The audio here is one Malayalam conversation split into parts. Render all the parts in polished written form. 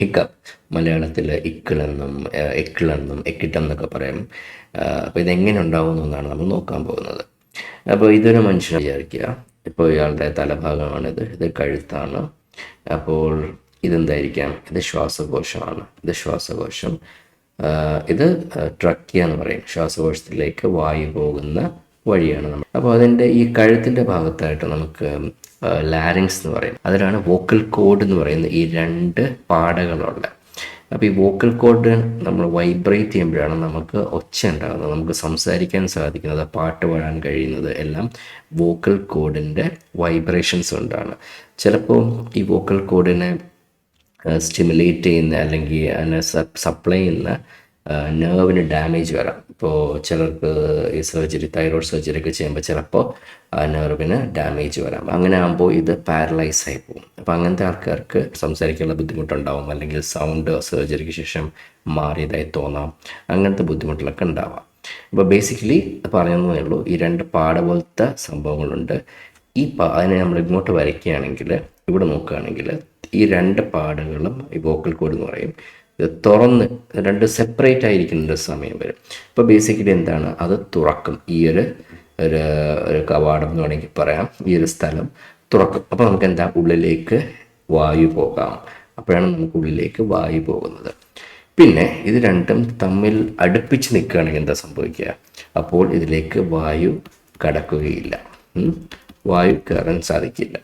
ഹിക്കപ്പ്, മലയാളത്തിൽ ഇക്കിളെന്നും എക്കിളെന്നും എക്കിട്ടം എന്നൊക്കെ പറയും. അപ്പോൾ ഇതെങ്ങനെ ഉണ്ടാവുമെന്നാണ് നമ്മൾ നോക്കാൻ പോകുന്നത്. അപ്പോൾ ഇതൊരു മനുഷ്യനെ വിചാരിക്കുക. ഇപ്പോൾ ഇയാളുടെ തലഭാഗമാണിത്, ഇത് കഴുത്താണ്. അപ്പോൾ ഇതെന്തായിരിക്കാം? ഇത് ശ്വാസകോശമാണ്. ഇത് ശ്വാസകോശം. ഇത് ട്രക്കിയ എന്ന് പറയും. ശ്വാസകോശത്തിലേക്ക് വായു പോകുന്ന വഴിയാണ് നമ്മൾ. അപ്പോൾ അതിൻ്റെ ഈ കഴുത്തിൻ്റെ ഭാഗത്തായിട്ട് നമുക്ക് ലാരിങ്സ് എന്ന് പറയും. അതിലാണ് വോക്കൽ കോഡ് എന്ന് പറയുന്ന ഈ രണ്ട് പാടകളുള്ള. അപ്പോൾ ഈ വോക്കൽ കോഡ് നമ്മൾ വൈബ്രേറ്റ് ചെയ്യുമ്പോഴാണ് നമുക്ക് ഒച്ച ഉണ്ടാകുന്നത്, നമുക്ക് സംസാരിക്കാൻ സാധിക്കുന്നത്, പാട്ട് പാടാൻ കഴിയുന്നത് എല്ലാം വോക്കൽ കോഡിൻ്റെ വൈബ്രേഷൻസ് കൊണ്ടാണ്. ചിലപ്പോൾ ഈ വോക്കൽ കോഡിനെ സ്റ്റിമുലേറ്റ് ചെയ്യുന്ന അല്ലെങ്കിൽ അതിനെ സപ്ലൈ ചെയ്യുന്ന നെർവിന് ഡാമേജ് വരാം. ഇപ്പോൾ ചിലർക്ക് ഈ തൈറോയ്ഡ് സർജറി ഒക്കെ ചെയ്യുമ്പോൾ ചിലപ്പോൾ ആ നെർവിന് ഡാമേജ് വരാം. അങ്ങനെ ആകുമ്പോൾ ഇത് പാരലൈസ് ആയി പോകും. അപ്പോൾ അങ്ങനത്തെ ആൾക്കാർക്ക് സംസാരിക്കാനുള്ള ബുദ്ധിമുട്ടുണ്ടാവും, അല്ലെങ്കിൽ സൗണ്ട് സർജറിക്ക് ശേഷം മാറിയതായി തോന്നാം, അങ്ങനത്തെ ബുദ്ധിമുട്ടുകളൊക്കെ ഉണ്ടാവാം. അപ്പോൾ ബേസിക്കലി പറഞ്ഞതേ ഉള്ളൂ, ഈ രണ്ട് പാട പോലത്തെ സംഭവങ്ങളുണ്ട്. അതിനെ നമ്മൾ ഇങ്ങോട്ട് വരയ്ക്കുകയാണെങ്കിൽ, ഇവിടെ നോക്കുകയാണെങ്കിൽ ഈ രണ്ട് പാടുകളും ഈ വോക്കൽ കോഡ് എന്ന് പറയും. ഇത് തുറന്ന് രണ്ട് സെപ്പറേറ്റ് ആയിരിക്കുന്ന സമയം വരും. ഇപ്പോൾ ബേസിക്കലി എന്താണ്, അത് തുറക്കും. ഈ ഒരു കവാടം എന്ന് വേണമെങ്കിൽ പറയാം, ഈ ഒരു സ്ഥലം തുറക്കും. അപ്പോൾ നമുക്ക് എന്താ, ഉള്ളിലേക്ക് വായു പോകാം. അപ്പോഴാണ് നമുക്ക് ഉള്ളിലേക്ക് വായു പോകുന്നത്. പിന്നെ ഇത് രണ്ടും തമ്മിൽ അടുപ്പിച്ച് നിൽക്കുകയാണെങ്കിൽ എന്താ സംഭവിക്കുക? അപ്പോൾ ഇതിലേക്ക് വായു കടക്കുകയില്ല, വായു കയറാൻ സാധിക്കില്ല.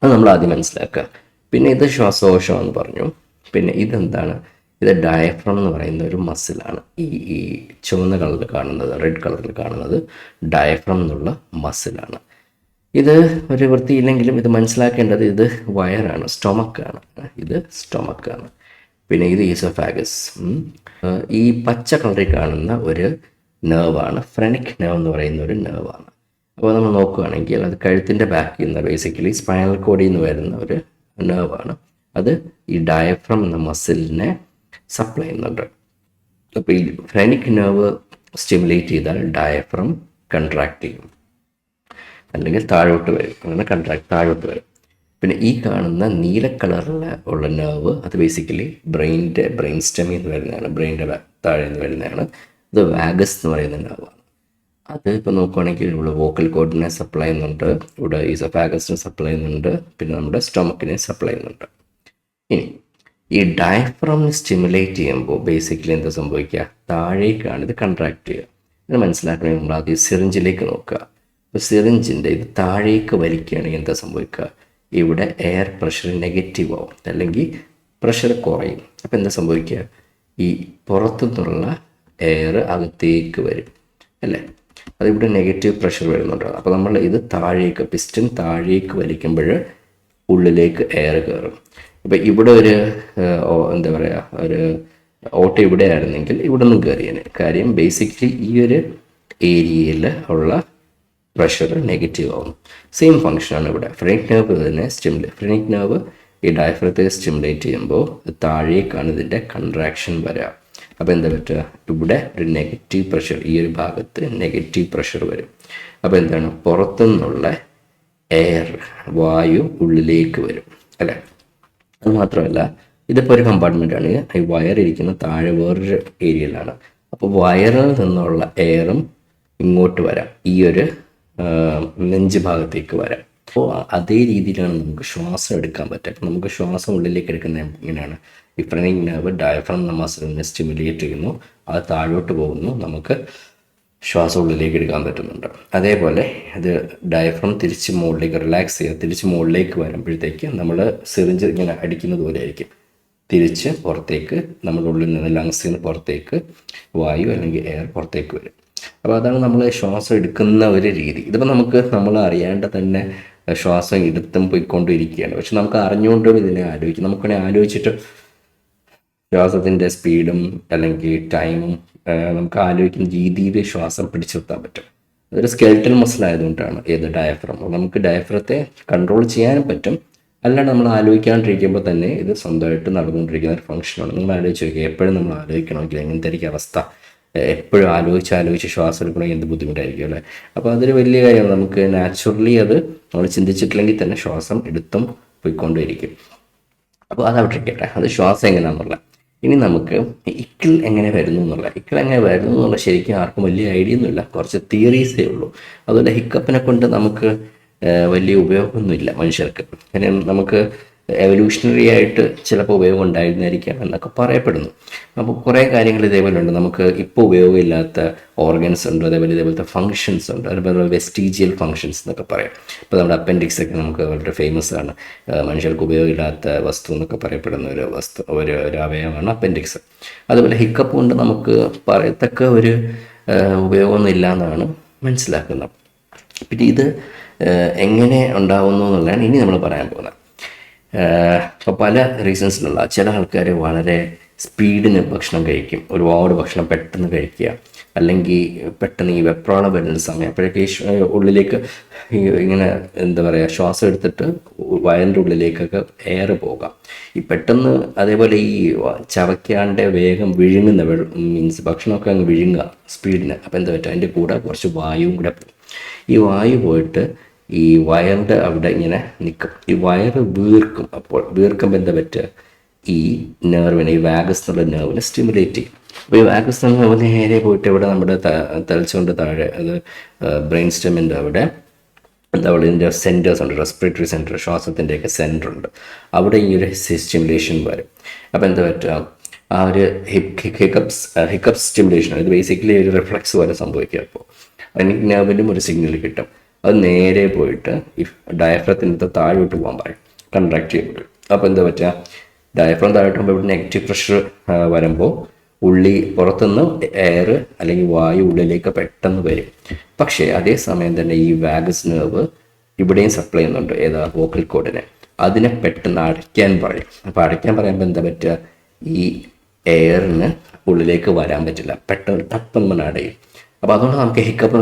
അത് നമ്മൾ ആദ്യം മനസ്സിലാക്കുക. പിന്നെ ഇത് ശ്വാസകോശമെന്ന് പറഞ്ഞു. പിന്നെ ഇതെന്താണ്? ഇത് ഡയഫ്രം എന്ന് പറയുന്ന ഒരു മസിലാണ്. ഈ ചുവന്ന കളറിൽ കാണുന്നത്, റെഡ് കളറിൽ കാണുന്നത് ഡയഫ്രം എന്നുള്ള മസിലാണ്. ഇത് ഒരു വൃത്തിയില്ലെങ്കിലും ഇത് മനസ്സിലാക്കേണ്ടത് ഇത് വയറാണ്, സ്റ്റൊമക്കാണ്. ഇത് സ്റ്റൊമക്കാണ്. പിന്നെ ഇത് ഈസോഫാഗസ്. ഈ പച്ച കളറിൽ കാണുന്ന ഒരു നെർവാണ്, ഫ്രെനിക് നെർവ് എന്ന് പറയുന്ന ഒരു നെർവാണ്. അപ്പോൾ നമ്മൾ നോക്കുകയാണെങ്കിൽ അത് കഴുത്തിൻ്റെ ബാക്കിൽ നിന്ന്, ബേസിക്കലി സ്പൈനൽ കോഡിൽ നിന്ന് വരുന്ന ഒരു നെർവാണ്. അത് ഈ ഡയഫ്രം എന്ന മസിലിനെ സപ്ലൈ ചെയ്യുന്നുണ്ട്. അപ്പോൾ ഈ ഫ്രെനിക് നെർവ് സ്റ്റിമുലേറ്റ് ചെയ്താൽ ഡയഫ്രം കൺട്രാക്ട് ചെയ്യും, അല്ലെങ്കിൽ താഴോട്ട് വരും. അങ്ങനെ താഴോട്ട് വരും. പിന്നെ ഈ കാണുന്ന നീല കളറിൽ ഉള്ള നെർവ് അത് ബേസിക്കലി ബ്രെയിൻ സ്റ്റെമിൽ നിന്ന് വരുന്നതാണ്, ബ്രെയിൻ്റെ താഴെ നിന്ന് വരുന്നതാണ്. ഇത് വാഗസ് എന്ന് പറയുന്ന നെർവാണ്. അത് ഇപ്പോൾ നോക്കുകയാണെങ്കിൽ ഇവിടെ വോക്കൽ കോഡിനെ സപ്ലൈ ചെയ്യുന്നുണ്ട്, ഇവിടെ ഈസോഫാഗസിനെ സപ്ലൈ ചെയ്യുന്നുണ്ട്, പിന്നെ നമ്മുടെ സ്റ്റൊമക്കിനെ സപ്ലൈ ചെയ്യുന്നുണ്ട്. ഇനി ഈ ഡയഫ്രമിനെ സ്റ്റിമുലേറ്റ് ചെയ്യുമ്പോൾ ബേസിക്കലി എന്താ സംഭവിക്കുക? താഴേക്കാണ് ഇത് കൺട്രാക്ട് ചെയ്യുക. ഇത് മനസ്സിലാക്കണമെങ്കിൽ നമ്മൾ ആദ്യം സിറിഞ്ചിലേക്ക് നോക്കുക. അപ്പോൾ സിറിഞ്ചിൻ്റെ ഇത് താഴേക്ക് വലിക്കുകയാണെങ്കിൽ എന്താ സംഭവിക്കുക? ഇവിടെ എയർ പ്രഷർ നെഗറ്റീവ് ആവും, അല്ലെങ്കിൽ പ്രഷർ കുറയും. അപ്പോൾ എന്താ സംഭവിക്കുക? ഈ പുറത്തുനിന്നുള്ള എയർ അകത്തേക്ക് വരും, അല്ലേ? അതിവിടെ നെഗറ്റീവ് പ്രഷർ വരുന്നുണ്ട്. അപ്പോൾ നമ്മൾ ഇത് താഴേക്ക്, പിസ്റ്റൺ താഴേക്ക് വലിക്കുമ്പോൾ ഉള്ളിലേക്ക് എയർ കയറും. ഇപ്പം ഇവിടെ ഒരു എന്താ പറയുക, ഒരു ഓട്ട ഇവിടെ ആയിരുന്നെങ്കിൽ ഇവിടെ നിന്നും കയറിയാണ്. കാര്യം ബേസിക്കലി ഈ ഒരു ഏരിയയിൽ ഉള്ള പ്രഷർ നെഗറ്റീവ് ആവും. സെയിം ഫങ്ഷനാണ് ഇവിടെ. ഫ്രെനിക് നെർവ് തന്നെ ഫ്രെനിക് നെർവ് ഈ ഡയഫ്രത്തെ സ്റ്റിമുലേറ്റ് ചെയ്യുമ്പോൾ താഴേക്കാണ് ഇതിൻ്റെ കൺട്രാക്ഷൻ വരിക. അപ്പോൾ എന്താ പറ്റുക? ഇവിടെ ഒരു നെഗറ്റീവ് പ്രഷർ, ഈ ഒരു ഭാഗത്ത് നെഗറ്റീവ് പ്രഷർ വരും. അപ്പോൾ എന്താണ്, പുറത്തുനിന്നുള്ള എയർ, വായു ഉള്ളിലേക്ക് വരും, അല്ലേ? അത് മാത്രമല്ല, ഇതിപ്പോൾ ഒരു കമ്പാർട്ട്മെൻറ്റാണ്. ഈ വയറിരിക്കുന്ന താഴെ വേറൊരു ഏരിയയിലാണ്. അപ്പോൾ വയറിൽ നിന്നുള്ള എയറും ഇങ്ങോട്ട് വരാം, ഈ ഒരു നെഞ്ച് ഭാഗത്തേക്ക് വരാം. അപ്പോൾ അതേ രീതിയിലാണ് നമുക്ക് ശ്വാസം എടുക്കാൻ പറ്റുക. അപ്പോൾ നമുക്ക് ശ്വാസം ഉള്ളിലേക്ക് എടുക്കുന്നത് എങ്ങനെയാണ്? ഈ ഫ്രെനിക് നെർവ് ഡയഫ്രം എന്ന മസിലിനെ സ്റ്റിമുലേറ്റ് ചെയ്യുന്നു, അത് താഴോട്ട് പോകുന്നു, നമുക്ക് ശ്വാസം ഉള്ളിലേക്ക് എടുക്കാൻ പറ്റുന്നുണ്ട്. അതേപോലെ ഇത് ഡയഫ്രം തിരിച്ച് മുകളിലേക്ക് റിലാക്സ് ചെയ്യുക, തിരിച്ച് മുകളിലേക്ക് വരുമ്പോഴത്തേക്ക് നമ്മൾ സിറിഞ്ച് ഇങ്ങനെ അടിക്കുന്നത് പോലെ ആയിരിക്കും. തിരിച്ച് പുറത്തേക്ക്, നമ്മുടെ ഉള്ളിൽ നിന്ന് ലങ്സിൽ നിന്ന് പുറത്തേക്ക് വായു അല്ലെങ്കിൽ എയർ പുറത്തേക്ക് വരും. അപ്പോൾ അതാണ് നമ്മൾ ശ്വാസം എടുക്കുന്ന ഒരു രീതി. ഇതിപ്പോൾ നമ്മൾ അറിയാണ്ട് തന്നെ ശ്വാസം എടുത്തും പോയിക്കൊണ്ടിരിക്കുകയാണ്. പക്ഷെ നമുക്ക് അറിഞ്ഞുകൊണ്ടും ഇതിനെ ആലോചിക്കും. നമുക്കാണെങ്കിൽ ആലോചിച്ചിട്ട് ശ്വാസത്തിൻ്റെ സ്പീഡും അല്ലെങ്കിൽ ടൈമും നമുക്ക് ആലോചിക്കുന്ന രീതിയിൽ ശ്വാസം പിടിച്ചു നിർത്താൻ പറ്റും. അതൊരു സ്കെൽറ്റൽ മസിൽ ആയതുകൊണ്ടാണ് ഏത് ഡയഫ്രം. നമുക്ക് ഡയഫ്രത്തെ കൺട്രോൾ ചെയ്യാനും പറ്റും, അല്ലാണ്ട് നമ്മൾ ആലോചിക്കാണ്ടിരിക്കുമ്പോൾ തന്നെ ഇത് സ്വന്തമായിട്ട് നടന്നുകൊണ്ടിരിക്കുന്ന ഒരു ഫംഗ്ഷനാണ്. നിങ്ങൾ ആലോചിച്ച് നോക്കുക, എപ്പോഴും നമ്മൾ ആലോചിക്കണമെങ്കിൽ എങ്ങനത്തെ ആയിരിക്കും അവസ്ഥ? എപ്പോഴും ആലോചിച്ച് ശ്വാസം എടുക്കണമെങ്കിൽ എന്ത് ബുദ്ധിമുട്ടായിരിക്കും, അല്ലേ? അപ്പോൾ അതൊരു വലിയ കാര്യമാണ്. നമുക്ക് നാച്ചുറലി അത് നമ്മൾ ചിന്തിച്ചിട്ടില്ലെങ്കിൽ തന്നെ ശ്വാസം എടുത്തും പോയിക്കൊണ്ടേയിരിക്കും. അപ്പോൾ അതവിടെ ഇരിക്കട്ടെ, അത് ശ്വാസം എങ്ങനെയാണെന്നുള്ള. ഇനി നമുക്ക് ഇക്കിൾ എങ്ങനെ വരുന്നു എന്നുള്ള, ഇക്കിൾ എങ്ങനെ വരുന്നു എന്നുള്ള ശരിക്കും ആർക്കും വലിയ ഐഡിയ ഒന്നുമില്ല, കുറച്ച് തിയറീസേ ഉള്ളൂ. അതുപോലെ ഹിക്കപ്പിനെ കൊണ്ട് നമുക്ക് വലിയ ഉപയോഗമൊന്നുമില്ല മനുഷ്യർക്ക്. കാര്യം നമുക്ക് എവല്യൂഷണറി ആയിട്ട് ചിലപ്പോൾ ഉപയോഗം ഉണ്ടായിരുന്നായിരിക്കാം എന്നൊക്കെ പറയപ്പെടുന്നു. അപ്പോൾ കുറേ കാര്യങ്ങൾ ഇതേപോലെ ഉണ്ട്. നമുക്ക് ഇപ്പോൾ ഉപയോഗമില്ലാത്ത ഓർഗൻസ് ഉണ്ട്, ഇതേപോലത്തെ ഫങ്ഷൻസ് ഉണ്ട്, അതുപോലെ വെസ്റ്റീജിയൽ ഫങ്ഷൻസ് എന്നൊക്കെ പറയാം. ഇപ്പോൾ നമ്മുടെ അപ്പൻഡിക്സ് ഒക്കെ നമുക്ക് വളരെ ഫേമസ് ആണ്. മനുഷ്യർക്ക് ഉപയോഗമില്ലാത്ത വസ്തു എന്നൊക്കെ പറയപ്പെടുന്ന ഒരു വസ്തു, ഒരു അവയവമാണ് അപ്പൻഡിക്സ്. അതുപോലെ ഹിക്കപ്പ് കൊണ്ട് നമുക്ക് പറയത്തക്ക ഒരു ഉപയോഗമൊന്നും ഇല്ല എന്നാണ് മനസ്സിലാക്കുന്നത്. പിന്നെ ഇത് എങ്ങനെ ഉണ്ടാകുന്നു എന്നുള്ളതാണ് ഇനി നമ്മൾ പറയാൻ പോകുന്നത്. അപ്പോൾ പല റീസൺസിലുള്ള ചില ആൾക്കാർ വളരെ സ്പീഡിന് ഭക്ഷണം കഴിക്കും, ഒരുപാട് ഭക്ഷണം പെട്ടെന്ന് കഴിക്കുക, അല്ലെങ്കിൽ പെട്ടെന്ന് ഈ വെപ്രാളം വരുന്ന സമയം അപ്പോഴേക്ക് ഉള്ളിലേക്ക് ഇങ്ങനെ എന്താ പറയുക, ശ്വാസം എടുത്തിട്ട് വയറിൻ്റെ ഉള്ളിലേക്കൊക്കെ എയർ പോകാം ഈ പെട്ടെന്ന്. അതേപോലെ ഈ ചവയ്ക്കാണ്ട് വേഗം വിഴുങ്ങുന്ന മീൻസ് ഭക്ഷണമൊക്കെ അങ്ങ് വിഴുങ്ങുക സ്പീഡിന്. അപ്പോൾ എന്താ പറ്റുക, അതിൻ്റെ കൂടെ കുറച്ച് വായുവും കൂടെ പോകും. ഈ വായു പോയിട്ട് ഈ വയറിൻ്റെ അവിടെ ഇങ്ങനെ നിൽക്കും, ഈ വയറ് വീർക്കും. അപ്പോൾ വീർക്കുമ്പോൾ എന്താ പറ്റുക, ഈ നെർവിനെ, ഈ വാഗസ് എന്നുള്ള നെർവിനെ സ്റ്റിമുലേറ്റ് ചെയ്യും. അപ്പോൾ ഈ വാഗസ് എന്നുള്ള നെർവ് നേരെ പോയിട്ട് ഇവിടെ നമ്മുടെ തലച്ചുകൊണ്ട് താഴെ, അത് ബ്രെയിൻ സ്റ്റെമിൻ്റെ അവിടെ എന്താ പറയുക, ഇതിൻ്റെ സെൻറ്റേഴ്സ് ഉണ്ട്, റെസ്പിറേറ്ററി സെൻറ്റർ, ശ്വാസത്തിൻ്റെയൊക്കെ സെൻറ്റർ ഉണ്ട്. അവിടെ ഈ ഒരു സ്റ്റിമുലേഷൻ വരും. അപ്പോൾ എന്താ പറ്റുക, ആ ഒരു ഹിക്കപ്പ് സ്റ്റിമുലേഷൻ, ഇത് ബേസിക്കലി ഒരു റിഫ്ലക്സ് പോലെ സംഭവിക്കുക. അപ്പോൾ അതിന് നെർവിനും ഒരു സിഗ്നൽ കിട്ടും. അത് നേരെ പോയിട്ട് ഈ ഡയഫ്രത്തിൻ്റെ താഴോട്ട് പോകാൻ പറയും, കൺട്രാക്ട് ചെയ്യപ്പെടും. അപ്പോൾ എന്താ പറ്റുക, ഡയഫ്രം താഴോട്ട് പോകുമ്പോൾ ഇവിടെ നെഗറ്റീവ് പ്രഷർ വരുമ്പോൾ പുറത്തുനിന്ന് എയർ അല്ലെങ്കിൽ വായു ഉള്ളിലേക്ക് പെട്ടെന്ന് വരും. പക്ഷേ അതേസമയം തന്നെ ഈ വാഗസ് നെർവ് ഇവിടെയും സപ്ലൈ ചെയ്യുന്നുണ്ട്, ഏതാ വോക്കൽ കോഡിനെ. അതിനെ പെട്ടെന്ന് അടയ്ക്കാൻ പറയും. അപ്പോൾ അടയ്ക്കാൻ പറയുമ്പോൾ എന്താ പറ്റുക, ഈ എയറിന് ഉള്ളിലേക്ക് വരാൻ പറ്റില്ല, പെട്ടെന്ന് ടപ്പെന്ന് അടയും. അപ്പോൾ അതുകൊണ്ട് നമുക്ക് ഹിക്കപ്പ്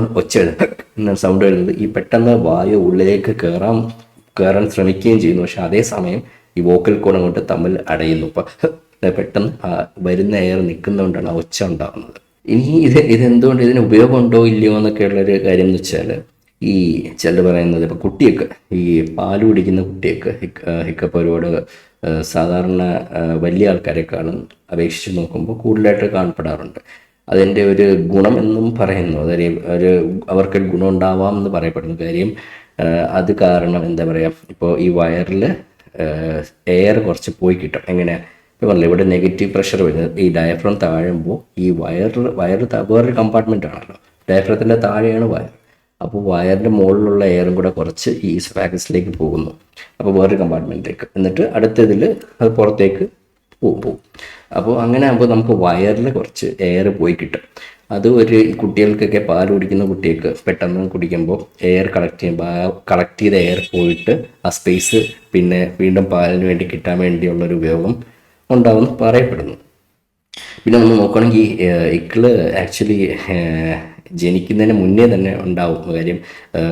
സൗണ്ട് വരുന്നത് ഈ പെട്ടെന്ന് വായു ഉള്ളിലേക്ക് കയറാൻ ശ്രമിക്കുകയും ചെയ്യുന്നു. പക്ഷെ അതേസമയം ഈ വോക്കൽ കോഡ് അങ്ങോട്ട് തമ്മിൽ അടയുന്നു. അപ്പോൾ പെട്ടെന്ന് വരുന്ന എയർ നിൽക്കുന്നതുകൊണ്ടാണ് ആ ഒച്ച ഉണ്ടാകുന്നത്. ഇനി ഇതെന്തുകൊണ്ട്, ഇതിന് ഉപയോഗമുണ്ടോ ഇല്ലയോ എന്നൊക്കെയുള്ളൊരു കാര്യം എന്ന് വെച്ചാൽ, ഈ ചിലർ പറയുന്നത് ഇപ്പോൾ കുട്ടിയൊക്കെ, ഈ പാല് കുടിക്കുന്ന കുട്ടിയൊക്കെ ഹിക്കപ്പ് ഒരുപാട് സാധാരണ വലിയ ആൾക്കാരെക്കാളും അപേക്ഷിച്ച് നോക്കുമ്പോൾ കൂടുതലായിട്ട് കാണപ്പെടാറുണ്ട്. അതിൻ്റെ ഒരു ഗുണമെന്നും പറയുന്നു, അതൊരു അവർക്കൊരു ഗുണം ഉണ്ടാവാം എന്ന് പറയപ്പെടുന്നു. കാര്യം അത് കാരണം എന്താ പറയുക, ഇപ്പോൾ ഈ വയറിൽ എയർ കുറച്ച് പോയി കിട്ടും. എങ്ങനെ, ഇപ്പോൾ പറഞ്ഞില്ല, ഇവിടെ നെഗറ്റീവ് പ്രഷർ വരുന്നത് ഈ ഡയഫ്രം താഴുമ്പോൾ ഈ വയറ് വേറൊരു കമ്പാർട്ട്മെൻ്റ് ആണല്ലോ, ഡയഫ്രത്തിൻ്റെ താഴെയാണ് വയർ. അപ്പോൾ വയറിൻ്റെ മുകളിലുള്ള എയറും കൂടെ കുറച്ച് ഈ ഈസോഫാഗസിലേക്ക് പോകുന്നു, അപ്പോൾ വേറൊരു കമ്പാർട്ട്മെൻറ്റിലേക്ക്, എന്നിട്ട് അടുത്തതിൽ അത് പുറത്തേക്ക് പോകും. അപ്പോൾ അങ്ങനെ ആകുമ്പോൾ നമുക്ക് വയറിൽ കുറച്ച് എയർ പോയി കിട്ടും. അത് ഈ കുട്ടികൾക്കൊക്കെ പാൽ കുടിക്കുന്ന കുട്ടികൾക്ക് പെട്ടെന്ന് കുടിക്കുമ്പോൾ എയർ കളക്ട് ചെയ്ത എയർ പോയിട്ട് ആ സ്പേസ് പിന്നെ വീണ്ടും പാലിന് വേണ്ടി കിട്ടാൻ വേണ്ടിയുള്ളൊരു ഉപയോഗം ഉണ്ടാവുമെന്ന് പറയപ്പെടുന്നു. പിന്നെ നമ്മൾ നോക്കുകയാണെങ്കിൽ ഇക്കിള് ആക്ച്വലി ജനിക്കുന്നതിന് മുന്നേ തന്നെ ഉണ്ടാവും. കാര്യം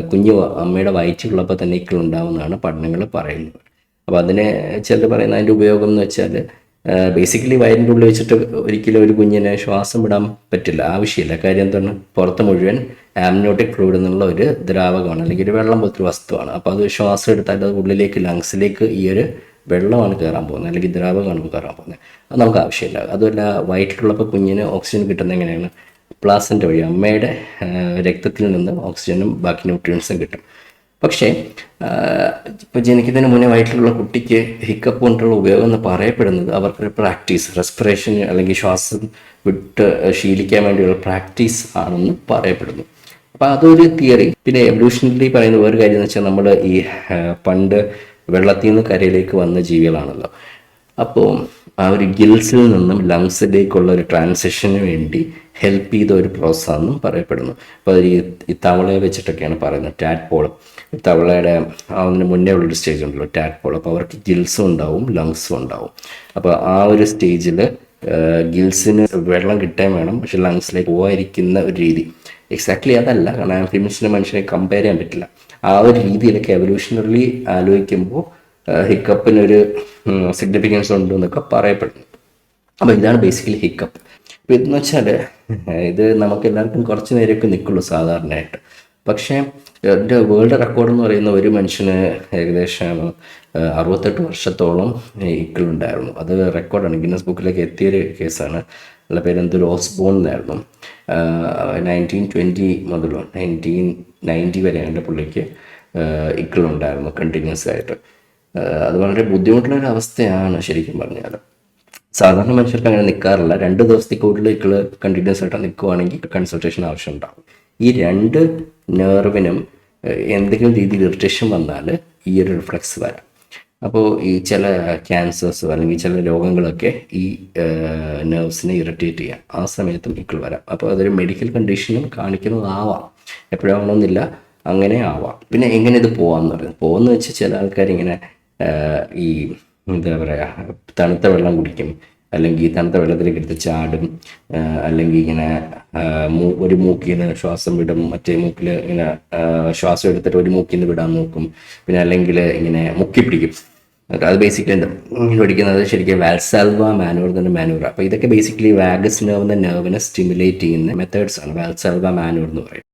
കുഞ്ഞ് അമ്മയുടെ വയറ്റിലുള്ളപ്പോൾ തന്നെ ഇക്കിൾ ഉണ്ടാവുമെന്നാണ് പഠനങ്ങൾ പറയുന്നത്. അപ്പോൾ അതിനെ ചിലർ പറയുന്ന അതിൻ്റെ ഉപയോഗം എന്ന് വെച്ചാൽ, ബേസിക്കലി വയറിൻ്റെ ഉള്ളിൽ വെച്ചിട്ട് ഒരിക്കലും ഒരു കുഞ്ഞിനെ ശ്വാസം വിടാൻ പറ്റില്ല, ആവശ്യമില്ല. കാര്യം എന്താണ്, പുറത്ത് മുഴുവൻ ആംനിയോട്ടിക് ഫ്ലൂയിഡ് എന്നുള്ള ഒരു ദ്രാവകമാണ്, അല്ലെങ്കിൽ ഒരു വെള്ളം പോലത്തെ ഒരു വസ്തുവാണ്. അപ്പോൾ അത് ശ്വാസം എടുത്താൽ അത് ഉള്ളിലേക്ക് ലങ്സിലേക്ക് ഈ ഒരു വെള്ളമാണ് കയറാൻ പോകുന്നത്, അല്ലെങ്കിൽ ദ്രാവകമാണ് കയറാൻ പോകുന്നത്. അത് നമുക്ക് ആവശ്യമില്ല. അതുമല്ല, വയറ്റിലുള്ളപ്പോൾ കുഞ്ഞിന് ഓക്സിജൻ കിട്ടുന്നത് എങ്ങനെയാണ്, പ്ലാസൻ്റ വഴി, അമ്മയുടെ രക്തത്തിൽ നിന്ന് ഓക്സിജനും ബാക്കി ന്യൂട്രിയൻസും കിട്ടും. പക്ഷേ ഇപ്പോൾ ജനിക്കുന്നതിന് മുന്നേ വയറ്റിലുള്ള കുട്ടിക്ക് ഹിക്കപ്പ് കൊണ്ടുള്ള ഉപയോഗം എന്ന് പറയപ്പെടുന്നത് അവർക്കൊരു പ്രാക്ടീസ്, റെസ്പിറേഷൻ അല്ലെങ്കിൽ ശ്വാസം വിട്ട് ശീലിക്കാൻ വേണ്ടിയുള്ള പ്രാക്ടീസ് ആണെന്ന് പറയപ്പെടുന്നു. അപ്പോൾ അതൊരു തിയറി. പിന്നെ എവല്യൂഷണറി പറയുന്ന വേറൊരു കാര്യം എന്ന് വെച്ചാൽ, നമ്മൾ ഈ പണ്ട് വെള്ളത്തിൽ നിന്ന് കരയിലേക്ക് വന്ന ജീവികളാണല്ലോ. അപ്പോൾ ആ ഒരു ഗിൽസിൽ നിന്നും ലങ്സിലേക്കുള്ള ഒരു ട്രാൻസിഷന് വേണ്ടി ഹെൽപ്പ് ചെയ്ത ഒരു പ്രോസസ്സാണെന്നും പറയപ്പെടുന്നു. അപ്പോൾ ഈ തവളയെ വെച്ചിട്ടൊക്കെയാണ് പറയുന്നത്, ടാഡ്പോൾ. തവളയുടെ അതിന് മുന്നേ ഉള്ളൊരു സ്റ്റേജ് ഉണ്ടല്ലോ, ടാഡ്പോൾ. അപ്പോൾ അവർക്ക് ഗിൽസും ഉണ്ടാവും ലങ്സും ഉണ്ടാവും. അപ്പോൾ ആ ഒരു സ്റ്റേജിൽ ഗിൽസിന് വെള്ളം കിട്ടാൻ വേണം, പക്ഷെ ലങ്സിലേക്ക് പോകാതിരിക്കുന്ന ഒരു രീതി. എക്സാക്ട്ലി അതല്ല, കാരണം ആംഫിബിയൻസിനെ മനുഷ്യനെ കമ്പയർ ചെയ്യാൻ പറ്റില്ല. ആ ഒരു രീതിയിലൊക്കെ എവല്യൂഷണറി ആലോചിക്കുമ്പോൾ ഹിക്കപ്പിനൊരു സിഗ്നിഫിക്കൻസ് ഉണ്ട് എന്നൊക്കെ പറയപ്പെടുന്നു. അപ്പോൾ ഇതാണ് ബേസിക്കലി ഹിക്കപ്പ്. അപ്പോൾ ഇതെന്ന് വെച്ചാൽ, ഇത് നമുക്ക് എല്ലാവർക്കും കുറച്ച് നേരമൊക്കെ നിൽക്കുള്ളൂ സാധാരണയായിട്ട്. പക്ഷേ എൻ്റെ വേൾഡ് റെക്കോർഡ് എന്ന് പറയുന്ന ഒരു മനുഷ്യന് ഏകദേശം 68 വർഷത്തോളം ഇക്കിളുണ്ടായിരുന്നു. അത് റെക്കോർഡാണ്, ഗിന്നസ് ബുക്കിലേക്ക് എത്തിയൊരു കേസാണ്. ഉള്ള പേര് എന്തൊരു ഓസ്ബോൺ എന്നായിരുന്നു. 1920 മുതൽ 1990 വരെ എൻ്റെ പുള്ളിക്ക് ഇക്കിളുണ്ടായിരുന്നു കണ്ടിന്യൂസ് ആയിട്ട്. അത് വളരെ ബുദ്ധിമുട്ടുള്ളൊരു അവസ്ഥയാണ് ശരിക്കും പറഞ്ഞാൽ. സാധാരണ മനുഷ്യർക്ക് അങ്ങനെ നിൽക്കാറില്ല. 2 ദിവസത്തിൽ കൂടുതൽ ഇക്കിള് കണ്ടിന്യൂസ് ആയിട്ട് നിൽക്കുവാണെങ്കിൽ കൺസൾട്ടേഷൻ ആവശ്യമുണ്ടാകും. ഈ 2 നെർവിനും എന്തെങ്കിലും രീതിയിൽ ഇറിറ്റേഷൻ വന്നാൽ ഈ ഒരു റിഫ്ലക്സ് വരാം. അപ്പോൾ ഈ ചില ക്യാൻസേഴ്സോ അല്ലെങ്കിൽ ചില രോഗങ്ങളൊക്കെ ഈ നെർവ്സിനെ ഇറിറ്റേറ്റ് ചെയ്യാം. ആ സമയത്തും ഇക്കിൾ വരാം. അപ്പോൾ അതൊരു മെഡിക്കൽ കണ്ടീഷനും കാണിക്കുന്നതാവാം, എപ്പോഴാവണമെന്നില്ല, അങ്ങനെ ആവാം. പിന്നെ എങ്ങനെ ഇത് പോകാമെന്ന് പറയുന്നത്, പോകുമെന്ന് വെച്ചാൽ ചില ആൾക്കാരിങ്ങനെ ഈ എന്താ പറയുക, തണുത്ത വെള്ളം കുടിക്കും, അല്ലെങ്കിൽ തണുത്ത വെള്ളത്തിലേക്ക് എടുത്ത് ചാടും, അല്ലെങ്കിൽ ഇങ്ങനെ ഒരു മൂക്കിൽ നിന്ന് ശ്വാസം വിടും, മറ്റേ മൂക്കിൽ ഇങ്ങനെ ശ്വാസം എടുത്തിട്ട് ഒരു മൂക്കിൽ നിന്ന് വിടാൻ നോക്കും. പിന്നെ അല്ലെങ്കിൽ ഇങ്ങനെ മുക്കി പിടിക്കും. അത് ബേസിക്കലി എന്താ പിടിക്കുന്നത്, ശരിക്കും വാൽസാൽവ മാനുവർ തന്നെ മാനുവർ. അപ്പോൾ ഇതൊക്കെ ബേസിക്കലി വാഗസ് നെർവ് എന്ന നെർവിനെ സ്റ്റിമുലേറ്റ് ചെയ്യുന്ന മെത്തേഡ്സ് ആണ് വാൽസാൽവ മാനുവർ എന്ന് പറയുന്നത്.